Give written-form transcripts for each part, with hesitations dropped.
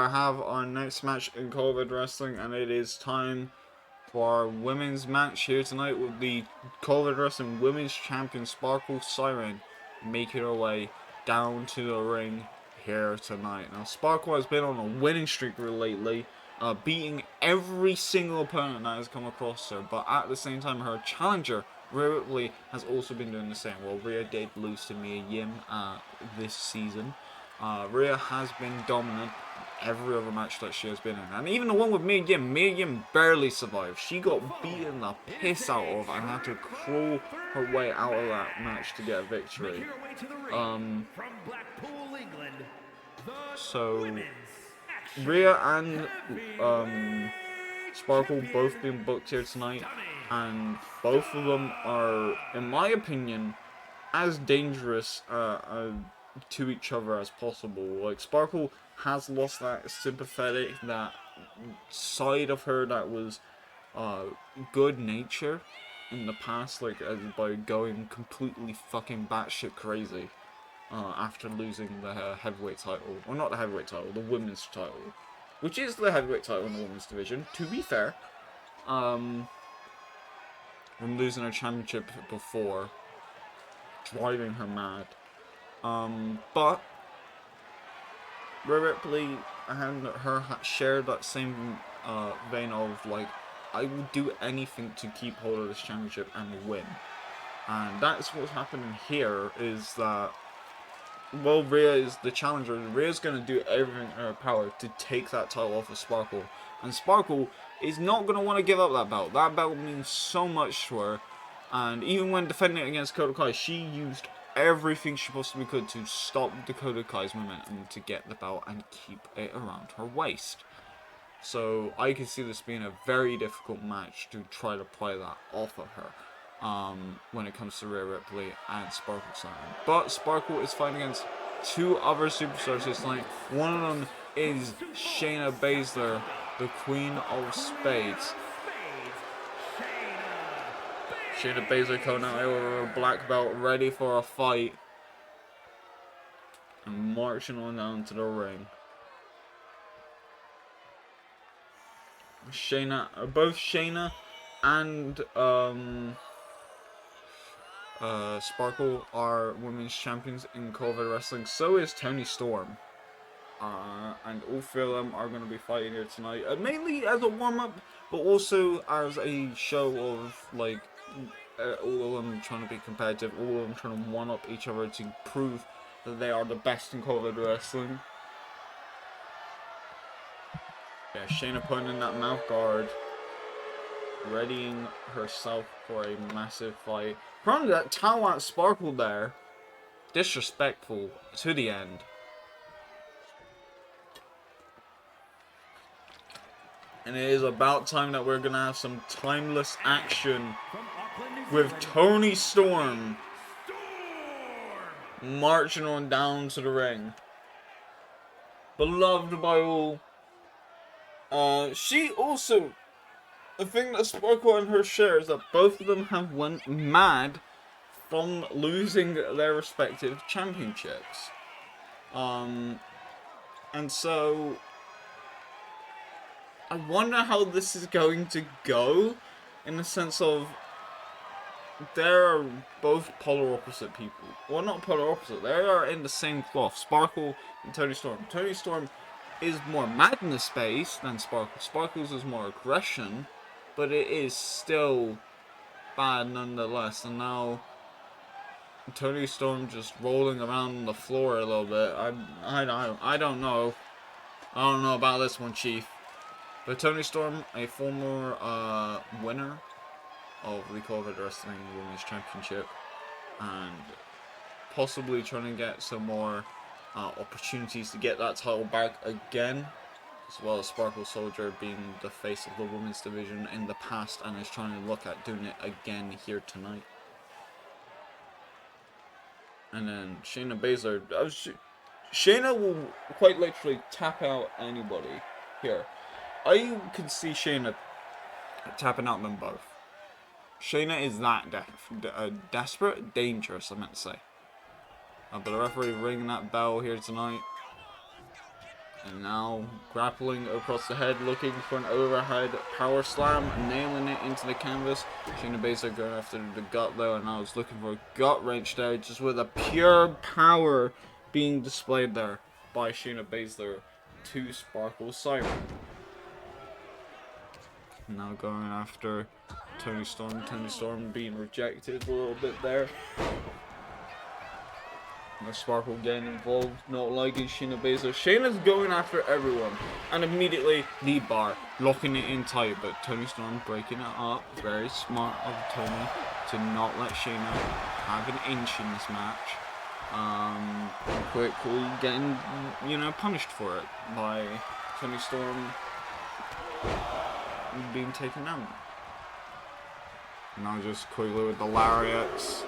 I have our next match in COEW Wrestling, and it is time for our women's match here tonight with the COEW Wrestling Women's Champion Sparkle Siren making her way down to the ring here tonight. Now, Sparkle has been on a winning streak lately, beating every single opponent that has come across her, but at the same time, her challenger, Rhea Ripley, has also been doing the same. Well, Rhea did lose to Mia Yim this season. Rhea has been dominant every other match that she has been in, and even the one with Mia Yim barely survived. She got beaten the piss out of and had to crawl her way out of that match to get a victory. So Rhea and Sparkle both been booked here tonight, and both of them are, in my opinion, as dangerous to each other as possible. Like, Sparkle has lost that sympathetic, that side of her that was good nature in the past, like by going completely fucking batshit crazy after losing the heavyweight title, or not the heavyweight title, the women's title, which is the heavyweight title in the women's division, to be fair, from losing her championship before, driving her mad. But Rhea Ripley and her shared that same vein of, like, I will do anything to keep hold of this championship and win. And that's what's happening here, is that, well, Rhea is the challenger, and Rhea's going to do everything in her power to take that title off of Sparkle. And Sparkle is not going to want to give up that belt. That belt means so much to her. And even when defending it against Dakota Kai, she used everything she possibly could to stop Dakota Kai's momentum to get the belt and keep it around her waist. So I can see this being a very difficult match to try to play that off of her when it comes to Rhea Ripley and Sparkle Siren. But Sparkle is fighting against two other superstars this night. One of them is Shayna Baszler, the Queen of Spades. Shayna Baszler coming out here with her black belt, ready for a fight, and marching on down to the ring. Both Shayna and Sparkle are women's champions in COEW Wrestling. So is Toni Storm. And all three of them are going to be fighting here tonight, mainly as a warm-up, but also as a show of, like, all of them trying to be competitive, all of them trying to one-up each other to prove that they are the best in COEW Wrestling. Yeah, Shayna putting in that mouth guard, readying herself for a massive fight. Probably that towel at Sparkle there, disrespectful to the end. And it is about time that we're going to have some timeless action with Toni Storm marching on down to the ring. Beloved by all. She also, the thing that Sparkle and her share is that both of them have went mad from losing their respective championships. And so I wonder how this is going to go, in the sense of they're both polar opposite people. Well, not polar opposite, they are in the same cloth, Sparkle and Toni Storm. Toni Storm is more madness based than Sparkle. Sparkle's is more aggression, but it is still bad nonetheless. And now Toni Storm just rolling around on the floor a little bit. I don't know. I don't know about this one, Chief. But Toni Storm, a former winner of the COEW Wrestling Women's Championship, and possibly trying to get some more opportunities to get that title back again, as well as Sparkle Soldier being the face of the women's division in the past and is trying to look at doing it again here tonight. And then Shayna Baszler, Shayna will quite literally tap out anybody here. I could see Shayna tapping out them both. Shayna is that desperate, dangerous, I meant to say. But the referee ringing that bell here tonight. And now grappling across the head, looking for an overhead power slam, nailing it into the canvas. Shayna Baszler going after the gut though, and I was looking for a gut wrench there, just with a pure power being displayed there by Shayna Baszler to Sparkle Siren. Now going after Toni Storm. Toni Storm being rejected a little bit there. Now Sparkle getting involved, not liking Shayna Baszler. Shayna's going after everyone, and immediately the bar, locking it in tight, but Toni Storm breaking it up. Very smart of Toni to not let Shayna have an inch in this match. Quickly getting, punished for it by Toni Storm being taken down. Now just quickly with the lariats.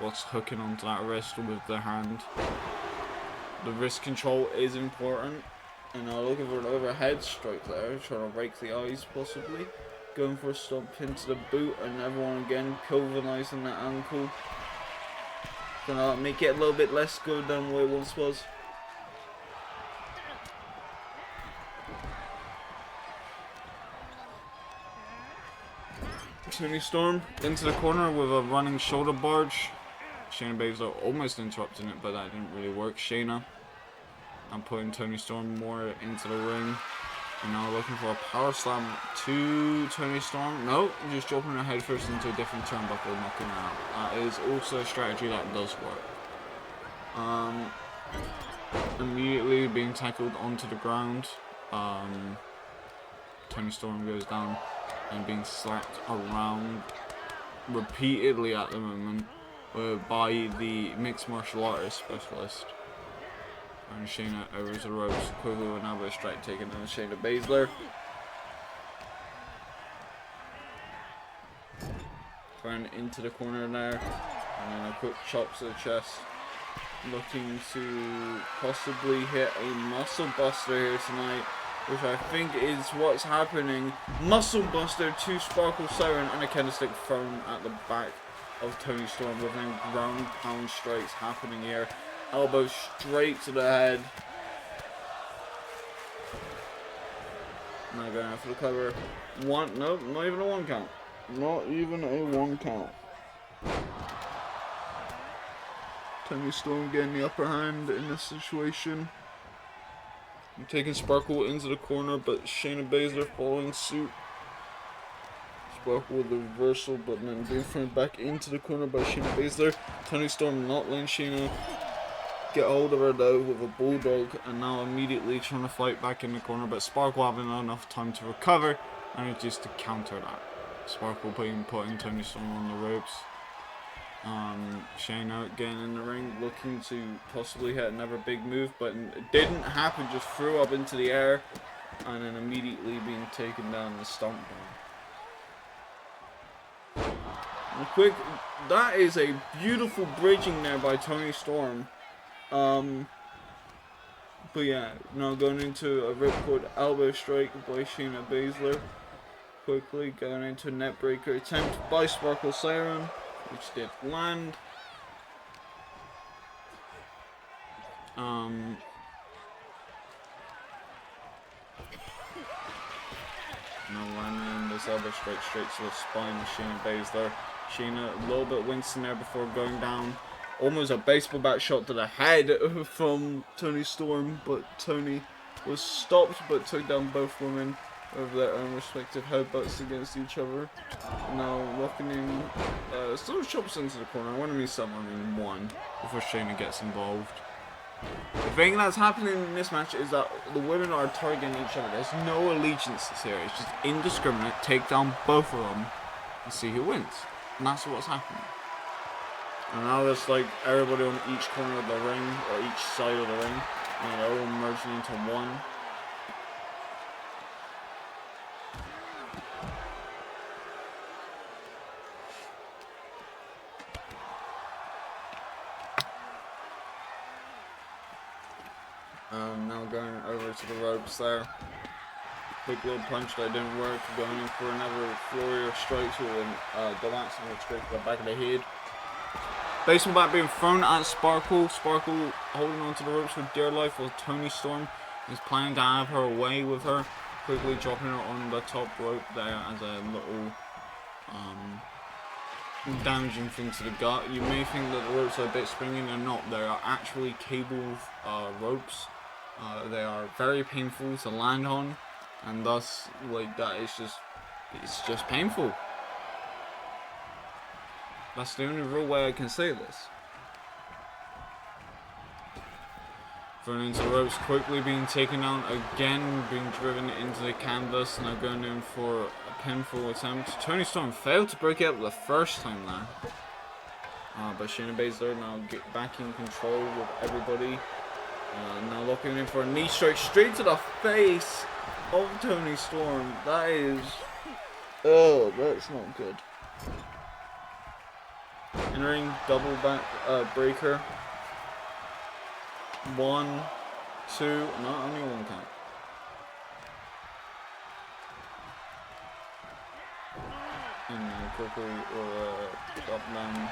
What's hooking onto that wrist with the hand. The wrist control is important. And now looking for an overhead strike there, trying to rake the eyes possibly. Going for a stomp into the boot, and everyone again pulverizing that ankle. Gonna make it a little bit less good than what it once was. Toni Storm into the corner with a running shoulder barge. Shayna Baszler almost interrupting it, but that didn't really work. Shayna, I'm putting Toni Storm more into the ring. And now looking for a power slam to Toni Storm. Nope, just dropping her head first into a different turnbuckle, knocking her out. That is also a strategy that does work. Immediately being tackled onto the ground. Toni Storm goes down and being slapped around repeatedly at the moment by the mixed martial arts specialist. And Shayna over the ropes, quickly with an elbow strike taken on Shayna Baszler. Thrown into the corner there, and then a quick chop to the chest. Looking to possibly hit a muscle buster here tonight, which I think is what's happening. Muscle buster to Sparkle Siren, and a candlestick thrown at the back of Toni Storm, with then ground pound strikes happening here. Elbow straight to the head. Now going after the cover. Nope, not even a one count. Not even a one count. Toni Storm getting the upper hand in this situation. I'm taking Sparkle into the corner, but Shayna Baszler following suit. Sparkle with the reversal, but then being thrown back into the corner by Shayna Baszler. Toni Storm not letting Shayna get hold of her though with a bulldog, and now immediately trying to fight back in the corner, but Sparkle having enough time to recover and just to counter that. Sparkle putting Toni Storm on the ropes. Shayna getting in the ring, looking to possibly hit another big move, but it didn't happen, just threw up into the air and then immediately being taken down and stomped on. And quick, that is a beautiful bridging there by Toni Storm. But yeah, now going into a ripcord elbow strike by Shayna Baszler. Quickly going into a net breaker attempt by Sparkle Siren, which did land. Now landing this elbow straight to the spine of Shayna Baszler. Shayna a little bit wincing there before going down. Almost a baseball bat shot to the head from Toni Storm, but Toni was stopped but took down both women with their own respective headbutts against each other. Now locking in still chops into the corner. When I mean some, I mean one, before Shayna gets involved. The thing that's happening in this match is that the women are targeting each other. There's no allegiances here. It's just indiscriminate. Take down both of them and see who wins. And that's what's happening. And now it's like everybody on each corner of the ring, or each side of the ring, and they're all merging into one. Now going over to the ropes there. Quick little punch that didn't work, going in for another flurry of strikes with a double axe straight to the back of the head. Baseball bat being thrown at Sparkle. Sparkle holding onto the ropes with dear life, while Toni Storm is planning to have her way with her. Quickly dropping her on the top rope there as a little damaging thing to the gut. You may think that the ropes are a bit springy. They're not. They are actually cable ropes. They are very painful to land on, and thus, like, it's just painful. That's the only real way I can say this. Thrown into the ropes, quickly being taken down again, being driven into the canvas. Now going in for a pinfall attempt. Toni Storm failed to break out the first time there. But Shayna Baszler now get back in control with everybody. Now looking in for a knee strike straight to the face of Toni Storm. That is... oh, that's not good. Entering double back breaker. 1, 2, no, only one count. And then quickly up down,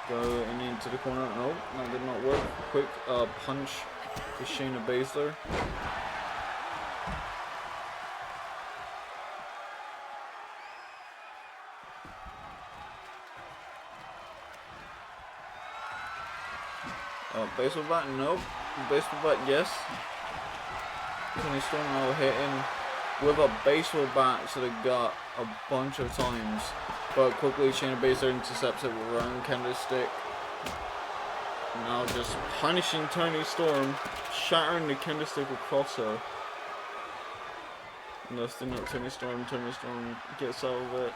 going into the corner. No, that did not work. Quick punch to Shayna Baszler. Baseball bat, nope. Baseball bat, yes. Toni Storm now hitting with a baseball bat to the gut a bunch of times. But quickly Shayna Baszler intercepts it with her own candlestick. Now just punishing Toni Storm, shattering the candlestick across her. Lifting up Toni Storm gets out of it.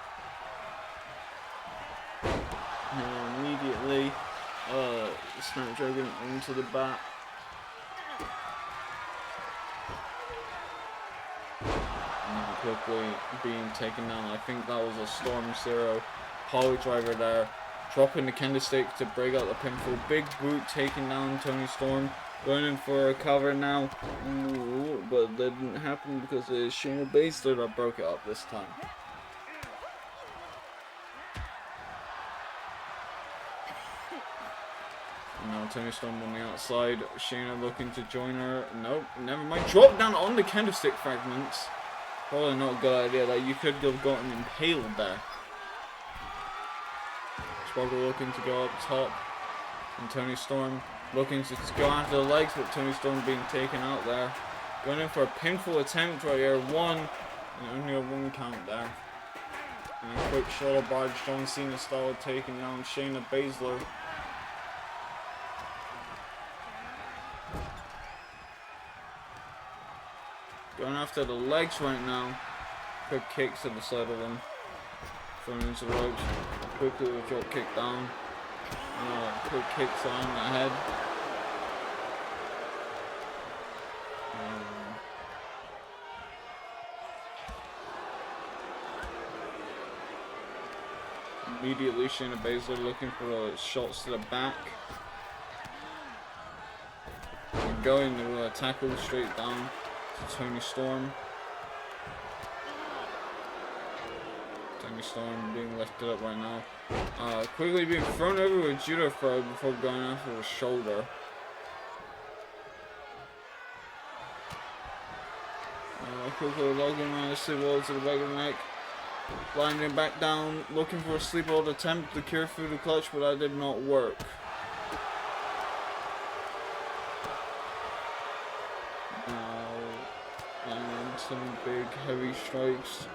And immediately Snapdragon onto the bat. And quickly being taken down. I think that was a Storm Zero power driver there. Dropping the candlestick to break out the pinfall. Big boot taking down Toni Storm. Going in for a cover now. Ooh, but that didn't happen because it's Shayna Baszler that broke it up this time. Now Toni Storm on the outside. Shayna looking to join her. Nope, never mind. Drop down on the candlestick fragments. Probably not a good idea. That you could have gotten impaled there. Sparkle looking to go up top. And Toni Storm looking to go after the legs, but Toni Storm being taken out there. Going in for a pinfall attempt right here. One. And only a one count there. And a quick shoulder barge, John Cena style, taking down Shayna Baszler. Going after the legs right now. Quick kicks to the side of them. Thrown into the ropes. Quickly with a drop kick down. Quick kicks on the head. Immediately Shayna Baszler looking for shots to the back. And going to tackle straight down to Toni Storm. Toni Storm being lifted up right now. Quickly being thrown over with a judo throw before going after the shoulder. Quickly logging around the sleep wall to the back of the neck. Landing back down, looking for a sleep hold attempt to cure through the clutch, but that did not work. And some big heavy strikes.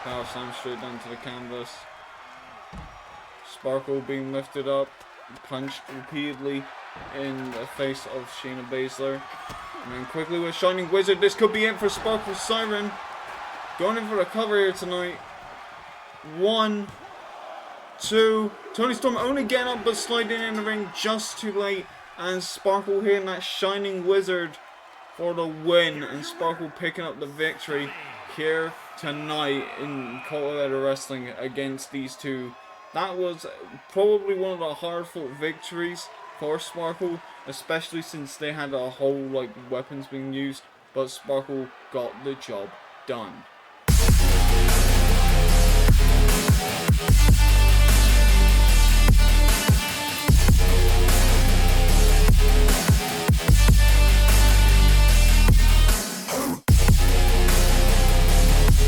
Power slam straight down to the canvas. Sparkle being lifted up, punched repeatedly in the face of Shayna Baszler. And then quickly with Shining Wizard, this could be it for Sparkle Siren. Going in for the cover here tonight. 1, 2. Toni Storm only getting up but sliding in the ring just too late. And Sparkle hitting that Shining Wizard for the win. And Sparkle picking up the victory here tonight in COEW Wrestling against these two. That was probably one of the hard-fought victories for Sparkle, especially since they had a whole weapons being used but Sparkle got the job done.